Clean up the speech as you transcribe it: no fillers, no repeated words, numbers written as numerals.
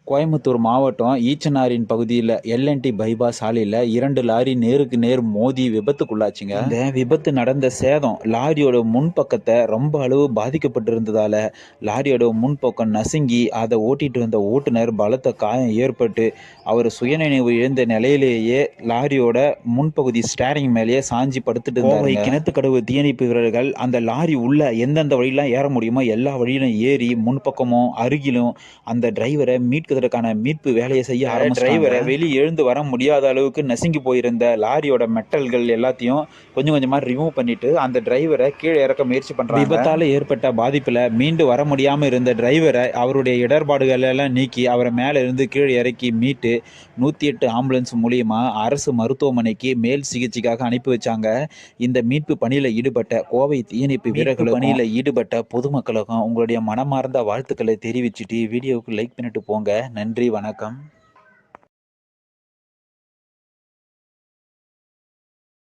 கோயம்புத்தூர் மாவட்டம் ஈச்சனாரின் பகுதியில் L&T bypass சாலையில் 2 லாரி நேருக்கு நேர் மோதி விபத்துக்குள்ளாச்சுங்க. இந்த விபத்து நடந்த சேதம் லாரியோட முன்பக்கத்தை ரொம்ப அளவு பாதிக்கப்பட்டிருந்ததால லாரியோட முன்பக்கம் நசுங்கி அதை ஓட்டிட்டு வந்த ஓட்டுநர் பலத்த காயம் ஏற்பட்டு அவர் சுயநினைவு இழந்த நிலையிலேயே லாரியோட முன்பகுதி ஸ்டேரிங் மேலேயே சாஞ்சி படுத்துட்டு இருந்தாங்க. கிணத்துக்கடவு தீயணைப்பு வீரர்கள் அந்த லாரி உள்ள எந்தெந்த வழியெல்லாம் ஏற முடியுமோ எல்லா வழியிலும் ஏறி முன்பக்கமும் அருகிலும் அந்த டிரைவரை மீட்கிறதுக்கான மீட்பு வேலையை செய்ய ஆரம்பிச்சாங்க. டிரைவரை வெளியே எழுந்து வர முடியாத அளவுக்கு நசுங்கி போயிருந்த லாரியோட மெட்டல்கள் எல்லாத்தையும் கொஞ்சம் கொஞ்சமாக ரிமூவ் பண்ணிட்டு அந்த டிரைவரை கீழே இறக்க முயற்சி பண்றாங்க. விபத்தால் ஏற்பட்ட பாதிப்பில் மீண்டு வர முடியாமல் இருந்த டிரைவரை அவருடைய இடர்பாடுகள் எல்லாம் நீக்கி அவரை மேலே இருந்து கீழே இறக்கி மீட்டு 108 ஆம்புலன்ஸ் மூலியமா அரசு மருத்துவமனைக்கு மேல் சிகிச்சைக்காக அனுப்பி வச்சாங்க. இந்த மீட்பு பணியில் ஈடுபட்ட கோவை தீயணைப்பு வீரர்கள் பணியில் ஈடுபட்ட பொதுமக்களுக்கும் உங்களுடைய மனமார்ந்த வாழ்த்துக்களை தெரிவிச்சுட்டு வீடியோவுக்கு லைக் பண்ணிட்டு போங்க. நன்றி, வணக்கம்.